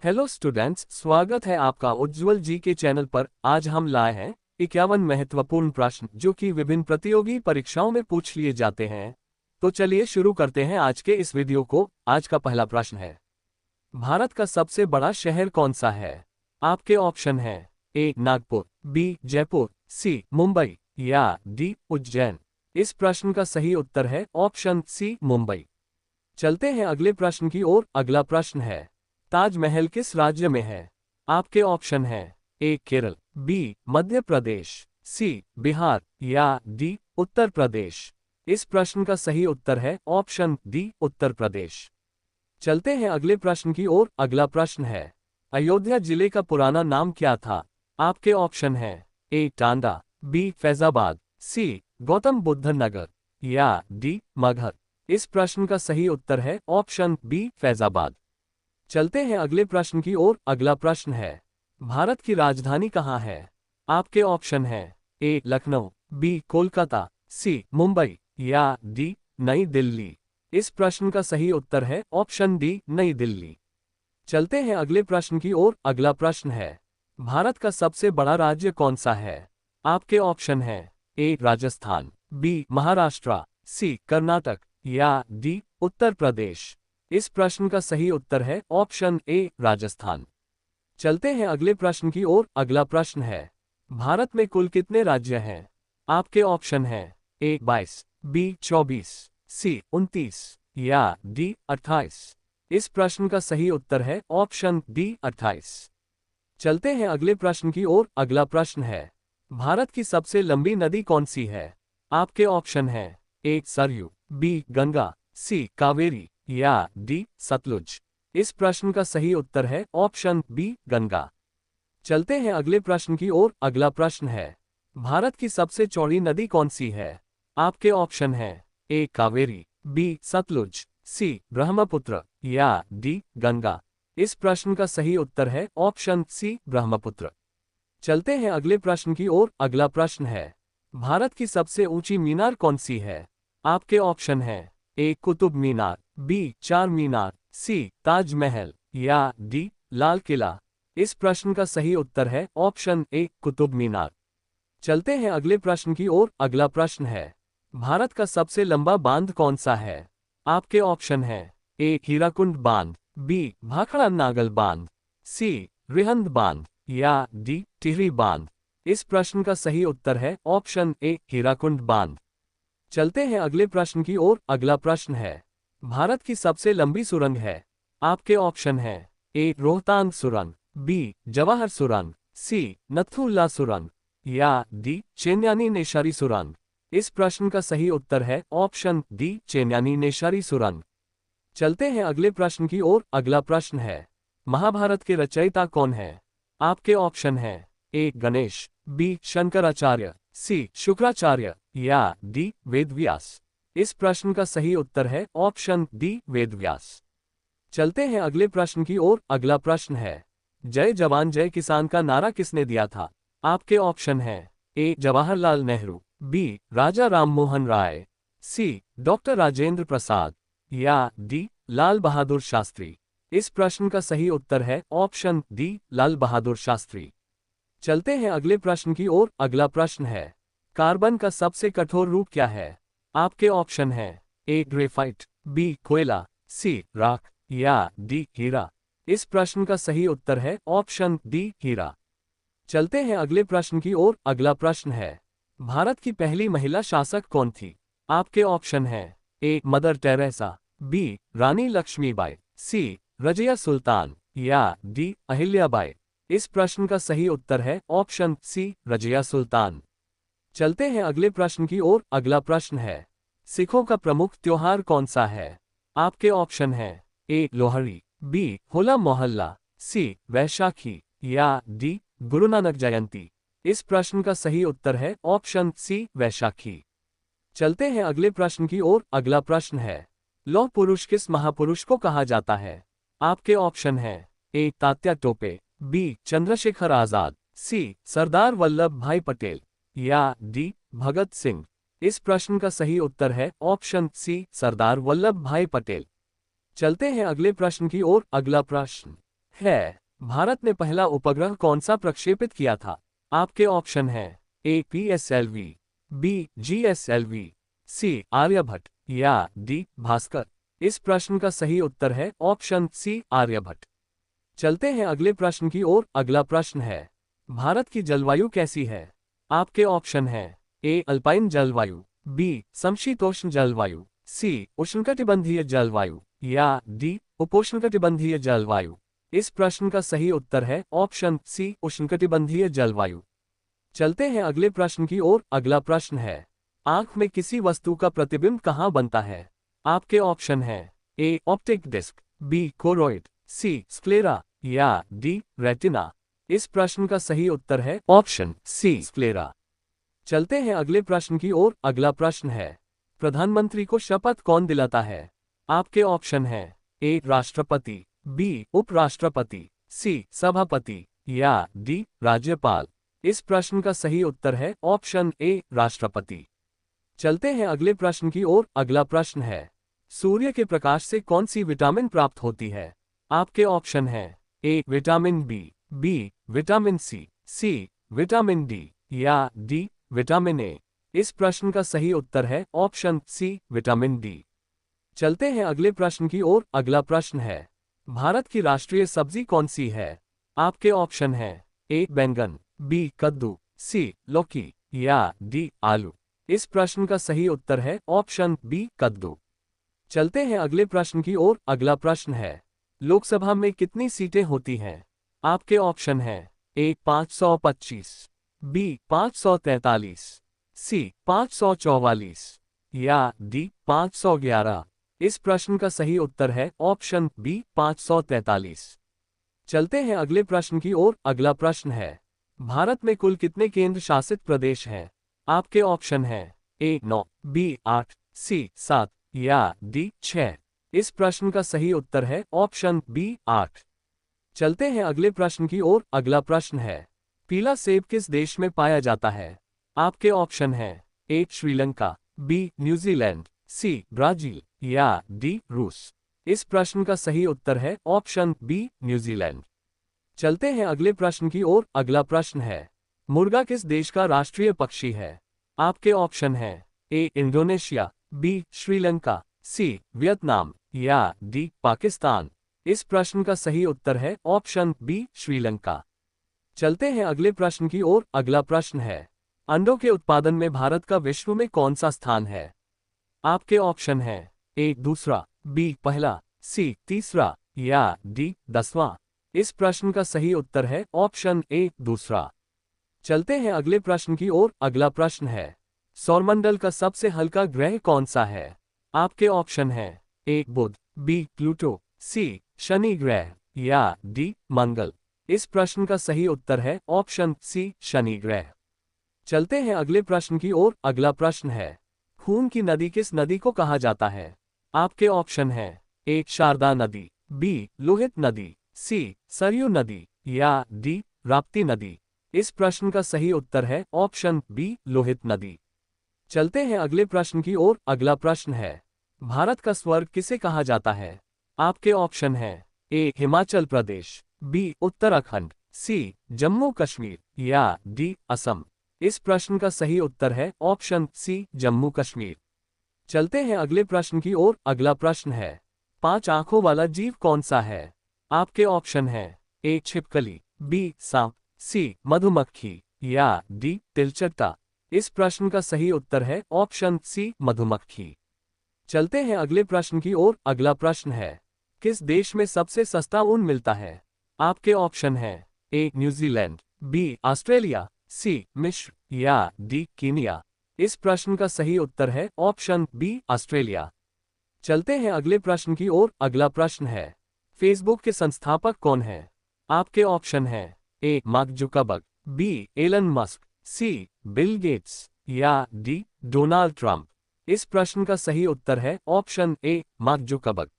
Hello students, स्वागत है आपका उज्ज्वल जी के चैनल पर। आज हम लाए हैं 51 महत्वपूर्ण प्रश्न जो कि विभिन्न प्रतियोगी परीक्षाओं में पूछ लिए जाते हैं। तो चलिए शुरू करते हैं आज के इस वीडियो को। आज का पहला प्रश्न है, भारत का सबसे बड़ा शहर कौन सा है? आपके ऑप्शन हैं ए नागपुर, बी जयपुर, सी मुंबई या डी उज्जैन। इस प्रश्न का सही उत्तर है ऑप्शन सी मुंबई। चलते हैं अगले प्रश्न की ओर। अगला प्रश्न है, ताजमहल किस राज्य में है? आपके ऑप्शन हैं ए केरल, बी मध्य प्रदेश, सी बिहार या डी उत्तर प्रदेश। इस प्रश्न का सही उत्तर है ऑप्शन डी उत्तर प्रदेश। चलते हैं अगले प्रश्न की ओर। अगला प्रश्न है, अयोध्या जिले का पुराना नाम क्या था? आपके ऑप्शन हैं ए टांडा, बी फैजाबाद, सी गौतम बुद्ध नगर या डी मगहर। इस प्रश्न का सही उत्तर है ऑप्शन बी फैजाबाद। चलते हैं अगले प्रश्न की ओर। अगला प्रश्न है, भारत की राजधानी कहाँ है? आपके ऑप्शन हैं ए लखनऊ, बी कोलकाता, सी मुंबई या डी नई दिल्ली। इस प्रश्न का सही उत्तर है ऑप्शन डी नई दिल्ली। चलते हैं अगले प्रश्न की ओर। अगला प्रश्न है, भारत का सबसे बड़ा राज्य कौन सा है? आपके ऑप्शन हैं ए राजस्थान, बी महाराष्ट्र, सी कर्नाटक या डी उत्तर प्रदेश। इस प्रश्न का सही उत्तर है ऑप्शन ए राजस्थान। चलते हैं अगले प्रश्न की ओर। अगला प्रश्न है, भारत में कुल कितने राज्य हैं? आपके ऑप्शन हैं ए 22, बी 24, सी 29 या डी 28। इस प्रश्न का सही उत्तर है ऑप्शन डी 28। चलते हैं अगले प्रश्न की ओर। अगला प्रश्न है, भारत की सबसे लंबी नदी कौन सी है? आपके ऑप्शन हैं ए सरयू, बी गंगा, सी कावेरी या डी सतलुज। इस प्रश्न का सही उत्तर है ऑप्शन बी गंगा। चलते हैं अगले प्रश्न की ओर। अगला प्रश्न है, भारत की सबसे चौड़ी नदी कौन सी है? आपके ऑप्शन हैं ए कावेरी, बी सतलुज, सी ब्रह्मपुत्र या डी गंगा। इस प्रश्न का सही उत्तर है ऑप्शन सी ब्रह्मपुत्र। चलते हैं अगले प्रश्न की ओर। अगला प्रश्न है, भारत की सबसे ऊंची मीनार कौन सी है? आपके ऑप्शन हैं ए कुतुब मीनार, बी चार मीनार, सी ताजमहल या डी लाल किला। इस प्रश्न का सही उत्तर है ऑप्शन ए कुतुब मीनार। चलते हैं अगले प्रश्न की ओर। अगला प्रश्न है, भारत का सबसे लंबा बांध कौन सा है? आपके ऑप्शन हैं ए हीराकुंड बांध, बी भाखड़ा नागल बांध, सी रिहंद बांध या डी टिहरी बांध। इस प्रश्न का सही उत्तर है ऑप्शन ए हीराकुंड बांध। चलते हैं अगले प्रश्न की ओर। अगला प्रश्न है, भारत की सबसे लंबी सुरंग है? आपके ऑप्शन हैं ए रोहतांग सुरंग, बी जवाहर सुरंग, सी नथुला सुरंग या डी चेन्यानी नेशारी सुरंग। इस प्रश्न का सही उत्तर है ऑप्शन डी चेन्यानी नेशारी सुरंग। चलते हैं अगले प्रश्न की ओर। अगला प्रश्न है, महाभारत के रचयिता कौन है? आपके ऑप्शन हैं ए गणेश, बी शंकराचार्य, सी शुक्राचार्य या डी वेदव्यास। इस प्रश्न का सही उत्तर है ऑप्शन डी वेदव्यास। चलते हैं अगले प्रश्न की ओर। अगला प्रश्न है, जय जवान जय किसान का नारा किसने दिया था? आपके ऑप्शन हैं ए जवाहरलाल नेहरू, बी राजा राममोहन राय, सी डॉक्टर राजेंद्र प्रसाद या डी लाल बहादुर शास्त्री। इस प्रश्न का सही उत्तर है ऑप्शन डी लाल बहादुर शास्त्री। चलते हैं अगले प्रश्न की ओर। अगला प्रश्न है, कार्बन का सबसे कठोर रूप क्या है? आपके ऑप्शन हैं ए ग्रेफाइट, बी कोयला, सी राख या डी हीरा। इस प्रश्न का सही उत्तर है ऑप्शन डी हीरा। चलते हैं अगले प्रश्न की ओर। अगला प्रश्न है, भारत की पहली महिला शासक कौन थी? आपके ऑप्शन हैं ए मदर टेरेसा, बी रानी लक्ष्मीबाई, सी रजिया सुल्तान या डी अहिल्याबाई। इस प्रश्न का सही उत्तर है ऑप्शन सी रजिया सुल्तान। चलते हैं अगले प्रश्न की ओर। अगला प्रश्न है, सिखों का प्रमुख त्योहार कौन सा है? आपके ऑप्शन हैं ए लोहड़ी, बी होला मोहल्ला, सी वैशाखी या डी गुरु नानक जयंती। इस प्रश्न का सही उत्तर है ऑप्शन सी वैशाखी। चलते हैं अगले प्रश्न की ओर। अगला प्रश्न है, लौह पुरुष किस महापुरुष को कहा जाता है? आपके ऑप्शन हैं ए तात्या टोपे, बी चंद्रशेखर आजाद, सी सरदार वल्लभ भाई पटेल या डी भगत सिंह। इस प्रश्न का सही उत्तर है ऑप्शन सी सरदार वल्लभ भाई पटेल। चलते हैं अगले प्रश्न की ओर। अगला प्रश्न, है। भारत ने पहला उपग्रह कौन सा प्रक्षेपित किया था? आपके ऑप्शन हैं ए PSLV, बी GSLV, सी आर्यभट्ट या डी भास्कर। इस प्रश्न का सही उत्तर है ऑप्शन सी आर्यभट्ट। चलते हैं अगले प्रश्न की ओर। अगला प्रश्न है, भारत की जलवायु कैसी है? आपके ऑप्शन हैं ए अल्पाइन जलवायु, बी समशीतोष्ण जलवायु, सी उष्णकटिबंधीय जलवायु या डी उपोष्णकटिबंधीय जलवायु। इस प्रश्न का सही उत्तर है ऑप्शन सी उष्णकटिबंधीय जलवायु। चलते हैं अगले प्रश्न की ओर। अगला प्रश्न है, आंख में किसी वस्तु का प्रतिबिंब कहाँ बनता है? आपके ऑप्शन हैं ए ऑप्टिक डिस्क, बी कोरोइड, सी स्क्लेरा या डी रेटिना। इस प्रश्न का सही उत्तर है ऑप्शन सी स्क्लेरा। चलते हैं अगले प्रश्न की ओर। अगला प्रश्न है, प्रधानमंत्री को शपथ कौन दिलाता है? आपके ऑप्शन हैं ए राष्ट्रपति, बी उपराष्ट्रपति, सी सभापति या डी राज्यपाल। इस प्रश्न का सही उत्तर है ऑप्शन ए राष्ट्रपति। चलते हैं अगले प्रश्न की ओर। अगला प्रश्न है, सूर्य के प्रकाश से कौन सी विटामिन प्राप्त होती है? आपके ऑप्शन हैं A vitamin B vitamin C vitamin D या डी विटामिन ए। इस प्रश्न का सही उत्तर है ऑप्शन सी विटामिन डी। चलते हैं अगले प्रश्न की ओर। अगला प्रश्न है, भारत की राष्ट्रीय सब्जी कौन सी है? आपके ऑप्शन हैं ए बैंगन, बी कद्दू, सी लौकी या डी आलू। इस प्रश्न का सही उत्तर है ऑप्शन बी कद्दू। चलते हैं अगले प्रश्न की ओर। अगला प्रश्न है, लोकसभा में कितनी सीटें होती हैं? आपके ऑप्शन हैं ए 525, बी 543, सी 544 या डी 511। इस प्रश्न का सही उत्तर है ऑप्शन बी 543। चलते हैं अगले प्रश्न की ओर। अगला प्रश्न है, भारत में कुल कितने केंद्र शासित प्रदेश हैं? आपके ऑप्शन हैं ए 9, बी 8, सी 7 या डी 6। इस प्रश्न का सही उत्तर है ऑप्शन बी 8। चलते हैं अगले प्रश्न की ओर। अगला प्रश्न है, पीला सेब किस देश में पाया जाता है? आपके ऑप्शन हैं A Sri Lanka, B New Zealand, C Brazil या डी रूस। इस प्रश्न का सही उत्तर है ऑप्शन बी न्यूजीलैंड। चलते हैं अगले प्रश्न की ओर। अगला प्रश्न है, मुर्गा किस देश का राष्ट्रीय पक्षी है? आपके ऑप्शन हैं A Indonesia, B Sri Lanka, C Vietnam या डी पाकिस्तान। इस प्रश्न का सही उत्तर है ऑप्शन बी श्रीलंका। चलते हैं अगले प्रश्न की ओर। अगला प्रश्न है, अंडों के उत्पादन में भारत का विश्व में कौन सा स्थान है? आपके ऑप्शन हैं ए दूसरा, बी पहला, सी तीसरा या डी 10वां। इस प्रश्न का सही उत्तर है ऑप्शन ए दूसरा। चलते हैं अगले प्रश्न की ओर। अगला प्रश्न है, सौरमंडल का सबसे हल्का ग्रह कौन सा है? आपके ऑप्शन हैं ए बुध, बी प्लूटो, सी शनि ग्रह या डी मंगल। इस प्रश्न का सही उत्तर है ऑप्शन सी शनि ग्रह। चलते हैं अगले प्रश्न की ओर। अगला प्रश्न है, खून की नदी किस नदी को कहा जाता है? आपके ऑप्शन हैं ए शारदा नदी, बी लोहित नदी, सी सरयू नदी या डी राप्ती नदी। इस प्रश्न का सही उत्तर है ऑप्शन बी लोहित नदी। चलते हैं अगले प्रश्न की ओर। अगला प्रश्न है, भारत का स्वर्ग किसे कहा जाता है? आपके ऑप्शन हैं ए हिमाचल प्रदेश, बी उत्तराखंड, सी जम्मू कश्मीर या डी असम। इस प्रश्न का सही उत्तर है ऑप्शन सी जम्मू कश्मीर। चलते हैं अगले प्रश्न की ओर। अगला प्रश्न है, 5 आंखों वाला जीव कौन सा है? आपके ऑप्शन हैं ए छिपकली, बी सांप, सी मधुमक्खी या डी तिलचट्टा। इस प्रश्न का सही उत्तर है ऑप्शन सी मधुमक्खी। चलते हैं अगले प्रश्न की ओर। अगला प्रश्न है, किस देश में सबसे सस्ता ऊन मिलता है? आपके ऑप्शन हैं ए न्यूजीलैंड, बी ऑस्ट्रेलिया, सी मिस्र या डी कीनिया। इस प्रश्न का सही उत्तर है ऑप्शन बी ऑस्ट्रेलिया। चलते हैं अगले प्रश्न की ओर। अगला प्रश्न है, फेसबुक के संस्थापक कौन हैं? आपके ऑप्शन हैं A Mark Zuckerberg, B Elon Musk, C Bill Gates या डी डोनाल्ड ट्रंप। इस प्रश्न का सही उत्तर है ऑप्शन ए मार्क जुकरबर्ग।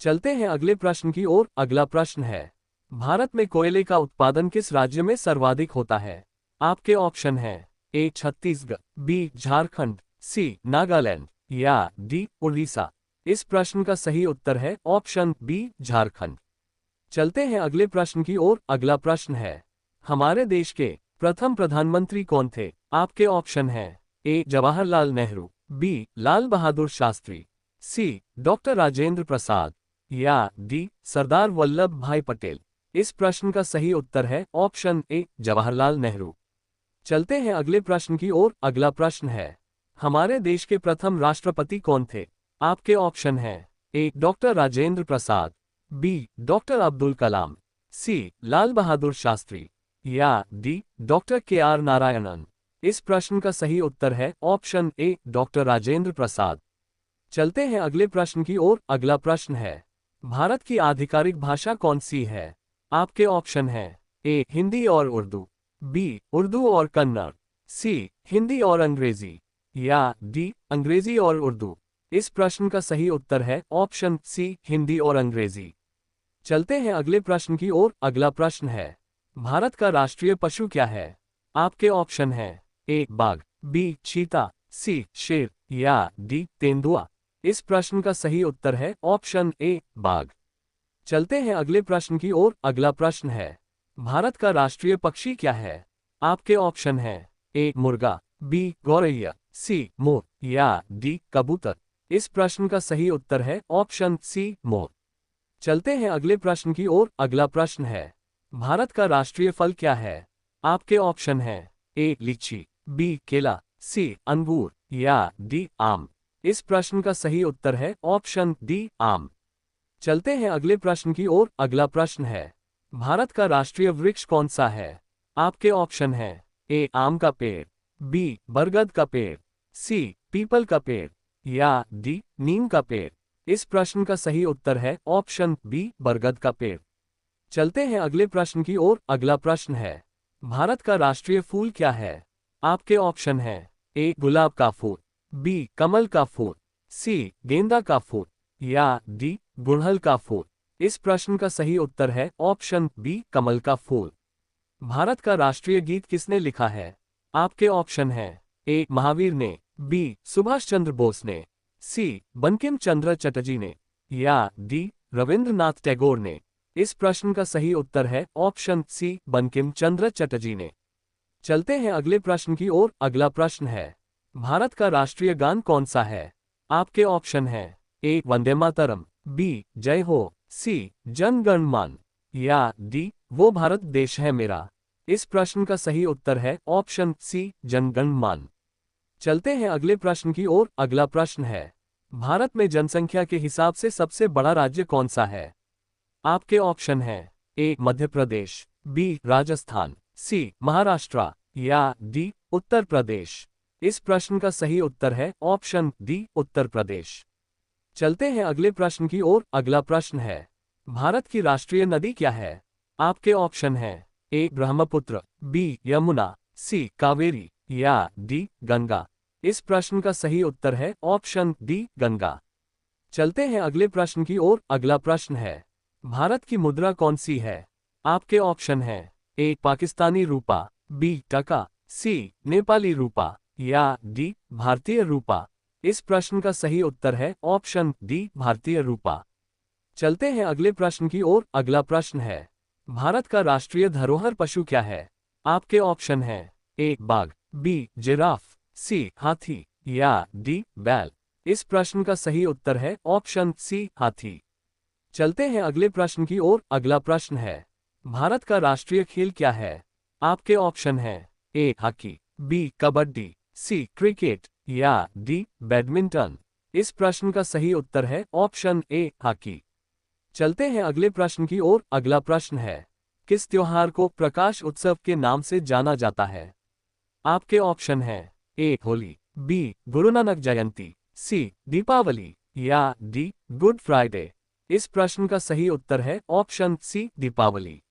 चलते हैं अगले प्रश्न की ओर। अगला प्रश्न है, भारत में कोयले का उत्पादन किस राज्य में सर्वाधिक होता है? आपके ऑप्शन हैं ए छत्तीसगढ़, बी झारखंड, सी नागालैंड या डी उड़ीसा। इस प्रश्न का सही उत्तर है ऑप्शन बी झारखंड। चलते हैं अगले प्रश्न की ओर। अगला प्रश्न है, हमारे देश के प्रथम प्रधानमंत्री कौन थे? आपके ऑप्शन हैं ए जवाहरलाल नेहरू, बी लाल बहादुर शास्त्री, सी डॉक्टर राजेंद्र प्रसाद या डी सरदार वल्लभ भाई पटेल। इस प्रश्न का सही उत्तर है ऑप्शन ए जवाहरलाल नेहरू। चलते हैं अगले प्रश्न की ओर। अगला प्रश्न है, हमारे देश के प्रथम राष्ट्रपति कौन थे? आपके ऑप्शन हैं ए doctor Rajendra Prasad, B doctor Abdul Kalam, सी लाल बहादुर शास्त्री या डी डॉक्टर के.आर. नारायणन। इस प्रश्न का सही उत्तर है option A doctor Rajendra Prasad. चलते हैं अगले प्रश्न की ओर। अगला प्रश्न है, भारत की आधिकारिक भाषा कौन सी है? आपके ऑप्शन हैं ए हिंदी और उर्दू, बी उर्दू और कन्नड़, सी हिंदी और अंग्रेजी या डी अंग्रेजी और उर्दू। इस प्रश्न का सही उत्तर है ऑप्शन सी हिंदी और अंग्रेजी। चलते हैं अगले प्रश्न की ओर। अगला प्रश्न है, भारत का राष्ट्रीय पशु क्या है? आपके ऑप्शन हैं ए बाघ, बी चीता, सी शेर या डी तेंदुआ। इस प्रश्न का सही उत्तर है ऑप्शन ए बाघ। चलते हैं अगले प्रश्न की ओर। अगला प्रश्न है, भारत का राष्ट्रीय पक्षी क्या है? आपके ऑप्शन हैं ए मुर्गा, बी गौरैया, सी मोर या डी कबूतर। इस प्रश्न का सही उत्तर है ऑप्शन सी मोर। चलते हैं अगले प्रश्न की ओर। अगला प्रश्न है, भारत का राष्ट्रीय फल क्या है? आपके ऑप्शन हैं ए लीची, बी केला, सी अंगूर या डी आम। इस प्रश्न का सही उत्तर है ऑप्शन डी आम। चलते हैं अगले प्रश्न की ओर। अगला प्रश्न है, भारत का राष्ट्रीय वृक्ष कौन सा है? आपके ऑप्शन हैं ए आम का पेड़, बी बरगद का पेड़, सी पीपल का पेड़ या डी नीम का पेड़। इस प्रश्न का सही उत्तर है ऑप्शन बी बरगद का पेड़। चलते हैं अगले प्रश्न की ओर। अगला प्रश्न है, भारत का राष्ट्रीय फूल क्या है? आपके ऑप्शन हैं ए गुलाब का फूल, बी कमल का फूल, सी गेंदा का फूल या डी गुड़हल का फूल। इस प्रश्न का सही उत्तर है ऑप्शन बी कमल का फूल। भारत का राष्ट्रीय गीत किसने लिखा है? आपके ऑप्शन हैं ए महावीर ने, बी सुभाष चंद्र बोस ने, सी बंकिम चंद्र चटर्जी ने या डी रविंद्रनाथ टैगोर ने। इस प्रश्न का सही उत्तर है ऑप्शन सी बंकिम चंद्र चटर्जी ने। चलते हैं अगले प्रश्न की ओर। अगला प्रश्न है, भारत का राष्ट्रीय गान कौन सा है? आपके ऑप्शन हैं ए वंदे मातरम, बी जय हो, सी जन गण मन या डी वो भारत देश है मेरा। इस प्रश्न का सही उत्तर है ऑप्शन सी जन गण मन। चलते हैं अगले प्रश्न की ओर। अगला प्रश्न है, भारत में जनसंख्या के हिसाब से सबसे बड़ा राज्य कौन सा है? आपके ऑप्शन हैं ए मध्य प्रदेश, बी राजस्थान, सी महाराष्ट्र या डी उत्तर प्रदेश। इस प्रश्न का सही उत्तर है ऑप्शन डी उत्तर प्रदेश। चलते हैं अगले प्रश्न की ओर। अगला प्रश्न है, भारत की राष्ट्रीय नदी क्या है? आपके ऑप्शन हैं ए ब्रह्मपुत्र, बी यमुना, सी कावेरी या डी गंगा। इस प्रश्न का सही उत्तर है ऑप्शन डी गंगा। चलते हैं अगले प्रश्न की ओर। अगला प्रश्न है, भारत की मुद्रा कौन सी है? आपके ऑप्शन हैं ए पाकिस्तानी रूपा, बी टका, सी नेपाली रूपा या डी भारतीय रूपा। इस प्रश्न का सही उत्तर है ऑप्शन डी भारतीय रूपा। चलते हैं अगले प्रश्न की ओर। अगला प्रश्न है, भारत का राष्ट्रीय धरोहर पशु क्या है? आपके ऑप्शन हैं ए बाघ, बी जिराफ, सी हाथी या डी बैल। इस प्रश्न का सही उत्तर है ऑप्शन सी हाथी। चलते हैं अगले प्रश्न की ओर। अगला प्रश्न है, भारत का राष्ट्रीय खेल क्या है? आपके ऑप्शन हैं A hockey, B kabaddi, C cricket या डी बैडमिंटन। इस प्रश्न का सही उत्तर है ऑप्शन ए हॉकी। चलते हैं अगले प्रश्न की ओर। अगला प्रश्न है, किस त्योहार को प्रकाश उत्सव के नाम से जाना जाता है? आपके ऑप्शन हैं ए होली, बी गुरु नानक जयंती, सी दीपावली या डी गुड फ्राइडे। इस प्रश्न का सही उत्तर है ऑप्शन सी दीपावली।